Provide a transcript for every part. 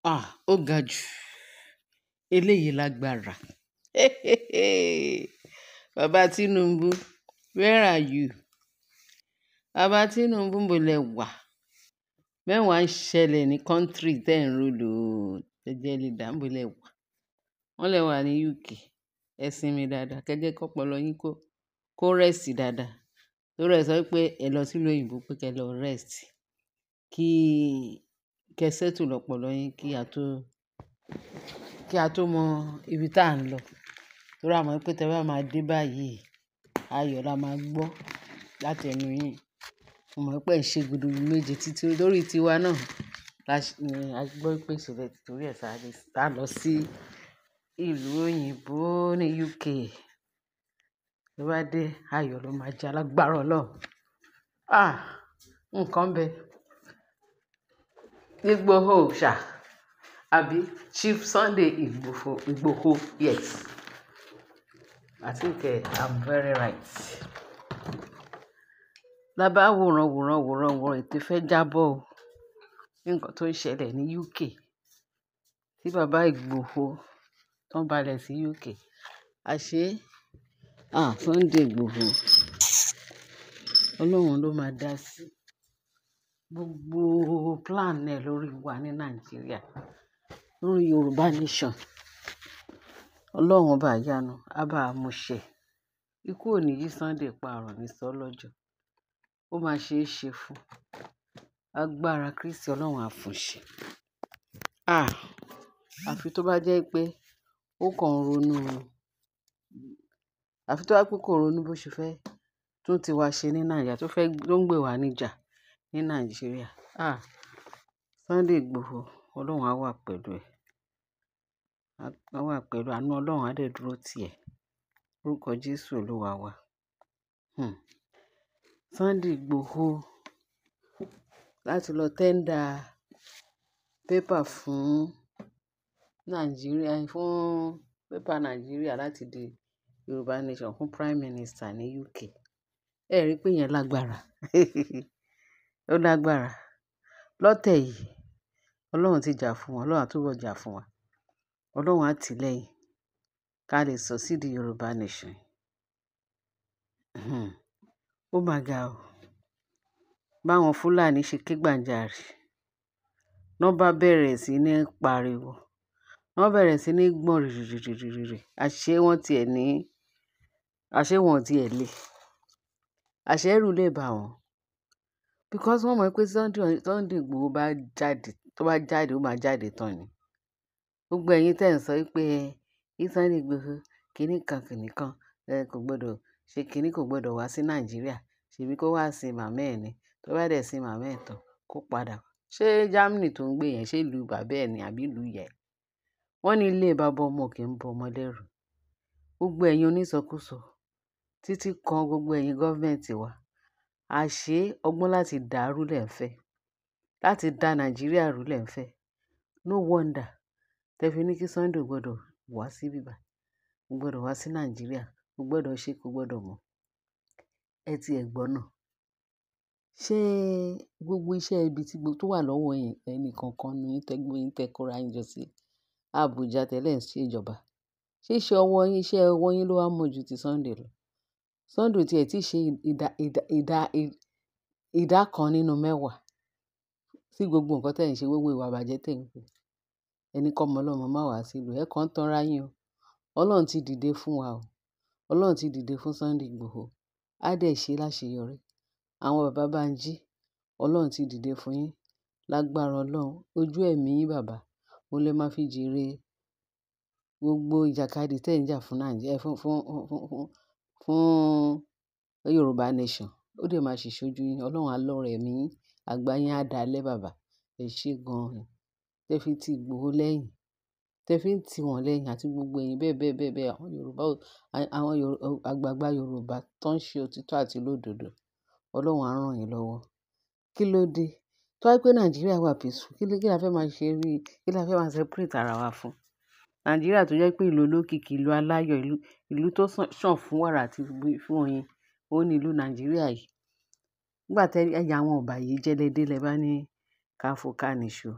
Ó ga jù. Eléyìí lágbára. Bàbá Tinubu, where are you? Bàbá Tinubu níbo lẹ wà? Mẹ́wàá ń ṣẹlẹ̀ ní country tẹ́ ń rúlù o. Ẹ jẹ́ leader, níbo lẹ wà? Wọ́n lẹ wà ní UK. Ẹ sinmi dáadáa, kẹ́ jẹ́ kọ́pọlọ yín kó rest dáadáa. Torí ẹ sọ pé ẹ lọ sílùú òyìnbó pé kẹ́ lọ rest. Kí kẹ́ settle lọ́pọlọ yín kí a tó mọ ibi tá à ń lọ. Torí a mọ̀ pé tẹ bá máa dé báyìí, ayọ̀ la máa gbọ́ láti ẹnu yín. Mo mọ̀ pé ẹ̀ ń ṣe gudugudu méje títí lórí tiwa náà. A gbọ́ pé ìṣẹ̀lẹ̀ torí ẹ̀ sá lọ sí ìlú òyìnbó ní UK. Tó bá dé, ayọ̀ ló máa jẹ́ alágbára Ọlọ́run. Nǹkan bẹ. Igboho ṣá, àbí Chief Sunday Igboho, yes. I think I'm very right. Lábá wòran ètè fẹ́ jábọ̀ o. Nǹkan tó ń ṣẹlẹ̀ ní UK. Tí bàbá Igboho tó ń balẹ̀ sí UK. Àṣé, Sunday Igboho. Ọlọ́run ló máa dá sí gbogbo plan ẹ̀ lórí wa ní Nàìjíríà. Lórí Yoruba nation. Ọlọ́run ọba ìyanu, á bá a mú ṣẹ. Ikú ò ní yí Sunday pa àrùn ní sọ lọ́jọ́. Ó máa ṣe é ṣe fún. Agbára Kristi Ọlọ́run á fún ṣe. Àfi tó bá jẹ́ pé ó kàn ń ronú. Àfi tó bá pé kò ronú bó ṣe fẹ́ tún ti wá ṣe ní Nàìjíríà, tó ń gbé wa níjà ní Nàìjíríà. Sunday Igboho, Ọlọ́run á wà pẹ̀lú ẹ̀. Á wà pẹ̀lú àánú Ọlọ́run á dẹ̀ dúró tì ẹ́. Orúkọ Jésù Olúwa wa. Sunday Igboho láti lọ tender paper fún Nàìjíríà, fún paper Nàìjíríà láti di Yoruba nation fún Prime Minister ní UK. Ẹ rí pé yẹn lágbára. Ó lágbára. Lọ́tẹ̀ yìí, Ọlọ́run ti jà fún wa, Ọlọ́run á túbọ̀ jà fún wa. Ọlọ́run á tì lẹ́yìn ká lè succeed Yoruba nation. Ó máa ga o. Báwọn Fulani ṣe ké gbàjarè. Wọ́n bá bẹ̀rẹ̀ sí ní pariwo. Wọ́n bẹ̀rẹ̀ sí ní gbọ̀n rìrìrìrìrì. Àṣé wọn ò tiẹ̀ le. Àṣé ẹ̀rù lè bà wọ́n. Because wọ́n mọ̀ pé Sunday Igboho bá jáde, tó bá jáde, ó máa jáde tán ni. Gbogbo ẹ̀yin tẹ́ ń sọ pé Sunday Igboho kìíní kan kò gbọdọ̀ ṣe kìíní, kò gbọdọ̀ wá sí Nàìjíríà. Ṣèbí kó wá sin màmá ẹ̀ ni. Tó bá dẹ̀ sin màmá ẹ̀ tán, kó padà. Ṣé Germany tó ń gbé yẹn, ṣé ìlú bàbá ẹ̀ ni àbí ìlú ìyá ẹ̀? Wọ́n ní ilé bàbá ọmọ kì í bọ ọmọ lẹ́rù. Gbogbo ẹ̀yin onísọkúsọ títí kan gbogbo ẹ̀yin gọ́ọ̀mẹ̀ntì wa. Àṣé ọgbọ́n láti dàrú lẹ̀ ń fẹ́. Láti dá Nàìjíríà rú lẹ̀ ń fẹ́. No wonder tẹ́ fi ní kí Sunday gbọdọ̀ wá sí bíbá. Kò gbọdọ̀ wá sí Nàìjíríà. Kò gbọdọ̀ ṣe, kò gbọdọ̀ mọ̀. Ẹ ti ẹ̀ gbọ́ náà. Ṣé gbogbo iṣẹ́ ibi tó wà lọ́wọ́ ẹnì kankan ni yín tẹ́ kóra yín jọ sí Abuja tẹ́lẹ̀ ń ṣe ìjọba? Ṣé iṣẹ́ ọwọ́ yín ló wá mọ̀ ju ti Sunday lọ? Sunday tí ẹ̀ tí ṣe ìdá kan nínú 10 sí gbogbo nǹkan tẹ́ ń ṣe, gbogbo ìwà ìbàjẹ́ tẹ́ ń kù. Ẹni kọ́mọ ọlọ́mọ má wá sílùú. Ẹ kàn ń tanra yín o. Ọlọ́run ti dìde fún wa o. Ọlọ́run ti dìde fún Sunday Igboho. Á dẹ̀ ṣe láṣeyọrí. Àwọn bàbá Bánjí, Ọlọ́run ti dìde fún yín. Lágbára Ọlọ́run, ojú ẹ̀mí yín bàbá, mo lè máa fi jèrè gbogbo ìjàkadì tẹ́ ń jà fún Nàìjíríà, fún Yoruba nation. Ó dẹ̀ máa ṣìṣojú yín. Ọlọ́run á lọ́rẹ̀ ẹ̀mí yín. Àgbà yín á dalẹ̀ bàbá. Ẹ ṣé gan-an. Tẹ́ fi ti Igboho lẹ́yìn. Tẹ́ fi ń tì wọ́n lẹ́yìn àti gbogbo ẹ̀yin bẹ́ẹ̀. Àwọn àgbààgbà Yorùbá tó ń ṣe òtítọ́ àti olódodo. Ọlọ́run á ràn yín lọ́wọ́. Kí ló dé? Tó bá pé Nàìjíríà wà peaceful, kí la fẹ́ máa ṣe kí la fẹ́ máa separate ara wa fún? Nàìjíríà tó jẹ́ pé ìlú olókìkí, ìlú aláyọ̀, ìlú tó sàn fún wàrà àti fún oyin. Ó ní ìlú Nàìjíríà yìí. Nígbà tí ẹ̀yà àwọn ọba yìí jẹ́lẹ́dẹ́ lẹ bá ní ká fò ká nìṣó.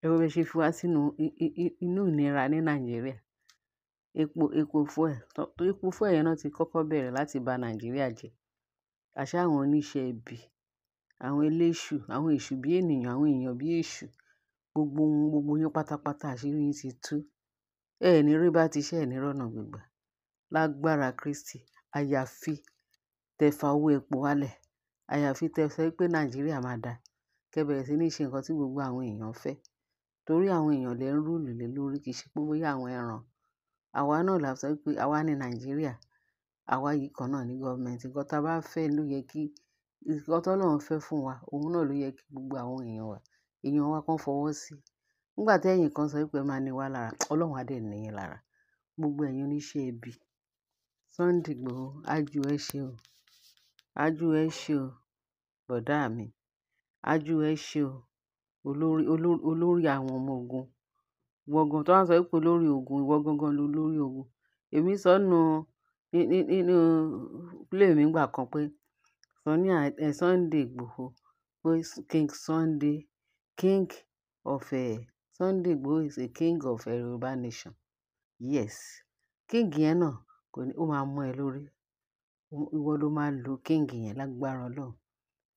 Ẹ wo bí ẹ ṣe fi wá sínú inú ìnira ní Nàìjíríà. Epo fuel yẹn náà ti kọ́kọ́ bẹ̀rẹ̀ láti ba Nàìjíríà jẹ́. Àṣé àwọn oníṣẹ́ ibi, àwọn eléṣù, àwọn èṣù bí ènìyàn, àwọn èèyàn bí èṣù, gbogbo yín pátápátá àṣírí yín ti tú. Ẹ ní rí bá ti ṣe, ẹ ní rọ́nà gbígbà. Lágbára Kristi, àyàfi tẹ fa owó epo wálẹ̀, àyàfi tẹ sọ pé Nàìjíríà máa dáa, kẹ́ bẹ̀rẹ̀ sí ní ṣe nǹkan tí gbogbo àwọn èèyàn fẹ́. Torí àwọn èèyàn lè ń rúùlù lé lórí, kì í ṣe pé bóyá àwọn ẹran. Àwa náà la sọ pé àwa ní Nàìjíríà, àwa yìí kan náà ní gọ́ọ̀mẹ̀ntì. Nǹkan tá a bá fẹ́ ló yẹ kí, nǹkan tó Ọlọ́run fẹ́ fún wa, òun náà ló yẹ kí gbogbo àwọn èèyàn wa kan fọwọ́ sí. Nígbà tí ẹ̀yin kan sọ pé ẹ máa ní wa lára, Ọlọ́run á dẹ̀ ní yín lára. Gbogbo ẹ̀yin oníṣẹ́ ibi. Sunday Igboho, ájú ẹ ṣe o. Ájú ẹ ṣe o, bọ̀dá mi. Ájú ẹ ṣe o, olórí àwọn ọmọ ogun. Ìwọ gan tó wá sọ pé olórí ogun, ìwọ gangan ló lórí ogun. Èmi sọ nínú play mi nígbà kan pé Sunday Igboho pé king of Sunday Igboho is a king of Yoruba nation. Yes. King yẹn náà ó máa mọ́ ẹ lórí. Ìwọ ló máa lo king yẹn lágbára Ọlọ́run.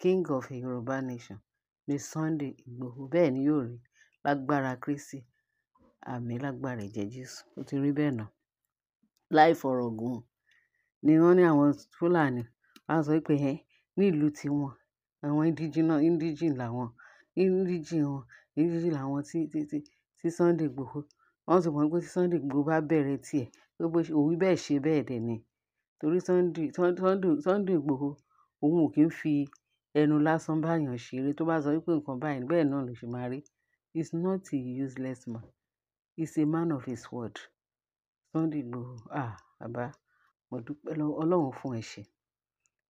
King of Yoruba nation ni Sunday Igboho. Bẹ́ẹ̀ ni yóò rí lágbára Kristi. Àmín lágbára ẹ̀jẹ̀ Jésù. Ó ti rí bẹ́ẹ̀ náà. Láì fọ̀rọ̀ gùn ni wọ́n ní àwọn Fulani. Wọ́n á sọ pé ní ìlú tiwọn, àwọn indigene làwọn. Indigene làwọn tí Sunday Igboho. Wọ́n sì mọ̀ pé tí Sunday Igboho bá bẹ̀rẹ̀ tiẹ̀, pé òun bẹ́ẹ̀ ṣe bẹ́ẹ̀ dẹ̀ ni. Torí Sunday Igboho, òun ò kí ń fi ẹnu lásán báyàn ṣeré. Tó bá sọ wípé nǹkan báyìí, bẹ́ẹ̀ náà ló ṣe máa rí. He's not a useless man. He's a man of his word. Sunday Igboho, bàbá, mo dúpẹ́ lọ́wọ́ Ọlọ́run fún ẹ ṣe.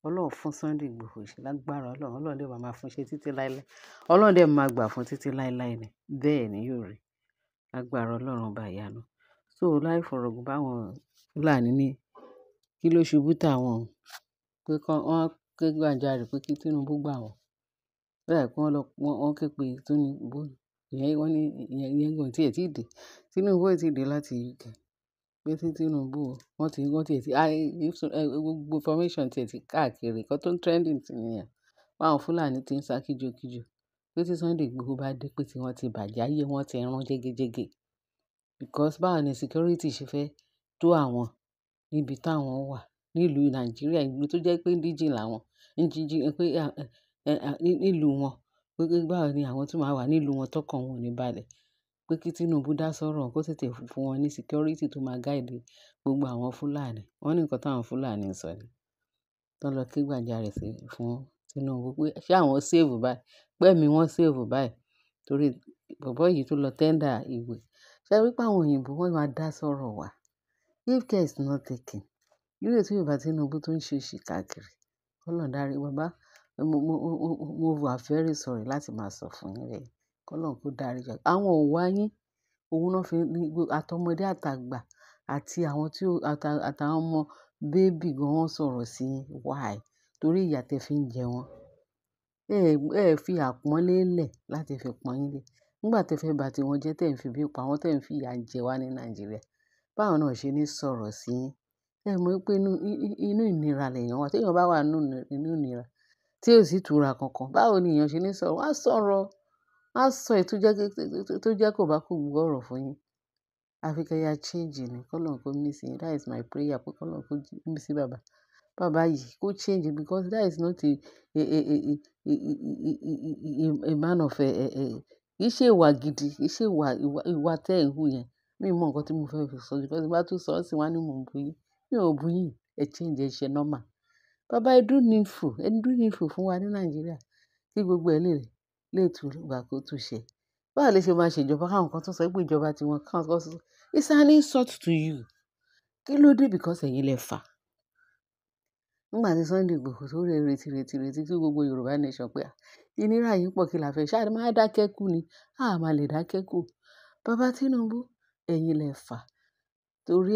Ọlọ́run fún Sunday Igboho ṣe lágbára Ọlọ́run. Ọlọ́run dẹ̀ máa fún ṣe títí láéláé. Ọlọ́run dẹ̀ máa gbà fún títí láéláé ni. Bẹ́ẹ̀ ni yóò rí lágbára Ọlọ́run bá ìyanu. So láì fọ̀rọ̀ gùn báwọn Fulani ní kí ló ṣubú tà wọ́n pé wọ́n ké gbàjarè pé kí Tinubu gbà wọ́n. Bẹ́ẹ̀ kí wọ́n ké pe Tinubu. Ìyẹn gan tí ẹ̀ tí dé. Tinubu ẹ̀ tí dé láti UK. Pé tí Tinubu wọ́n ti gbogbo information tí ẹ̀ ti káàkiri. Nǹkan tó ń trending sí nìyẹn. Báwọn Fulani ti ń sá kíjokíjo. Pé tí Sunday Igboho bá dé pé tí wọ́n ti bàjẹ́, ayé wọn ti run jégéjégé. Because báwo ni security ṣe fẹ́ tó àwọn níbi táwọn wà nílùú Nàìjíríà, ìlú tó jẹ́ pé indigene làwọn. Pé nílùú wọn. Pé báwo ni àwọn tó máa wà nílùú wọn tọ́kàn wọn ò ní balẹ̀. Pé kí Tinubu dá sọ́rọ̀ kó tètè fún wọn ní security tó máa guide gbogbo àwọn Fulani. Wọ́n ní nǹkan táwọn Fulani ń sọ ni. Tán lọ ké gbàjarè fún Tinubu pé ṣé àwọn save báyìí. Pé ẹ̀mí wọn save báyìí. Torí bọ̀bọ́ yìí tó lọ tender ìwé. Ṣé ẹ rí pé àwọn òyìnbó wọ́n máa dá sọ́rọ̀ wa? If care is not taken. Irú ètò Yorùbá Tinubu tó ń ṣe òṣì káàkiri. Ọlọ́run dárí bàbá. Mo wà very sorry láti máa sọ fún yín rẹ̀. Ọlọ́run kó dárí jọ. Àwọn ò wá yín. Òun náà fi àtọmọdé àtàgbà àti àtàwọn ọmọ baby gan wọ́n sọ̀rọ̀ sí why. Torí ìyà tẹ́ fi ń jẹ wọ́n. Ẹ fi àpọ́nlé lẹ̀ láti fi pọ́n yín lé. Nígbà tẹ́ fẹ́ bà tí wọ́n jẹ́ tẹ́ ń fi bí pa wọ́n tẹ́ ń fi ìyà jẹ wá ní Nàìjíríà. Báwo náà ṣe ní sọ̀rọ̀ sí yín? Ẹ mọ̀ pé inú ìnira lèèyàn wà. Tí èèyàn bá wà nínú ìnira tí ò sí ìtura kankan, báwo ni èèyàn ṣe ní sọ̀rọ̀? Wọ́n á sọ̀rọ̀. Wọ́n á sọ èyí tó jẹ́ kò bá kù gbọ́ ọ̀rọ̀ fún yín. Àfi kẹ́ ya change ni. Kọ́lọ́run kó mí sí yín. That is my prayer. Pé kọ́lọ́run kó mí sí bàbá. Bàbá yìí kó change because that is not a man of kì í ṣe ìwà gidi. Kì í ṣe ìwà tẹ́ ẹ̀ ń hù yẹn. Mi ò mọ nǹkan tí mo fẹ́ fi sọ. Because bá tún sọ sí wa ní mò ń bú yín. Mi ò bú yín. Ẹ change, ẹ ṣe normal. Bàbá ẹ do needful. Ẹ do needful fún wa ní Nàìjíríà. Kí gbogbo ẹ lè tú ìgbà kó tún ṣe. Báwo lè ṣe máa ṣe ìjọba káwọn kan tún sọ pé ìjọba tí wọ́n kàn sọ. It's an insult to you. Kí ló dé? Because ẹ̀yin lẹ fà. Nígbà tí Sunday Igboho tó retí tí gbogbo Yoruba nation pé ìnira yìí pọ̀ kí la fẹ́. Ṣáà máa dákẹ́ kú ni. Máa lè dákẹ́ kú. Bàbá Tinubu, ẹ̀yin lẹ fà. Torí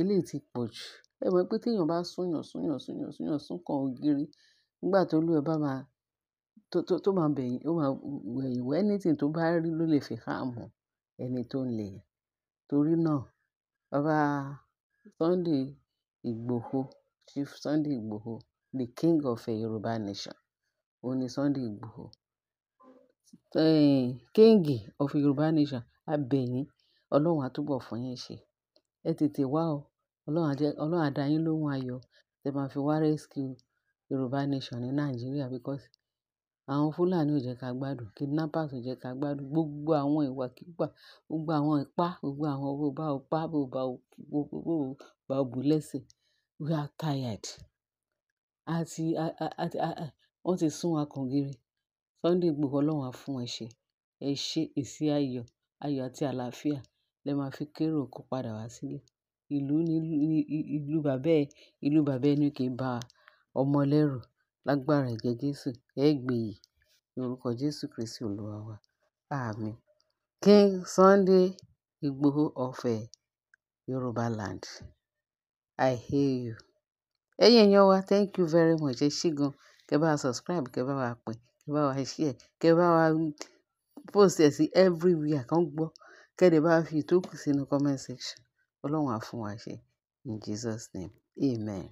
eléyìí ti pọ̀ jù. Ẹ mọ̀ pé tí èèyàn bá sún kan ògiri, nígbà tó lú ẹ bá máa tó máa bẹ̀yìn, ó máa wẹ̀yìn wò anything tó bá rí ló lè fi harm ẹni tó ń lé e. Torí náà, Baba Sunday Igboho, Chief Sunday Igboho, the king of Yoruba nation, òun ni Sunday Igboho. King of Yoruba nation, a bẹ̀ yín, Ọlọ́run á túbọ̀ fún yín ṣe. Ẹ tètè wá o, Ọlọ́run á dá yín lóhùn ayọ̀, tẹ máa fi wá rescue Yoruba nation ní Nàìjíríà because àwọn Fulani ò jẹ́ ká gbádùn, kidnappers ò jẹ́ ká gbádùn, gbogbo àwọn ìwàkiwà, gbogbo àwọn ipá, gbogbo àwọn bó bá bù lẹ́sẹ̀. We are tired. Wọ́n ti sún wa kàngìrì. Sunday Igboho, Ọlọ́run á fún ẹ ṣe. Ẹ ṣe èsì ayọ̀ àti àlàáfíà lẹ máa fi kérò oko padà wá sílé. Ìlú bàbá ẹni kì í ba ọmọ lẹ́rù. Lágbára ẹ̀jẹ̀ Jésù, ẹ gbèyè ní orúkọ Jésù Kristi Olúwa wa. Àmín. King Sunday Igboho of Yoruba land. I hear you. Ẹ̀yin èèyàn wa, thank you very much. Ẹ ṣé gan. Kẹ́ bá wa subscribe, kẹ́ bá wa pín, kẹ́ bá wa share, kẹ́ bá wa post ẹ̀ sí everywhere kan gbọ́. Kẹ́ dẹ̀ bá wa fi ìtókù sínú comment section. Ọlọ́run á fún wa ṣe. In Jesus' name, amen.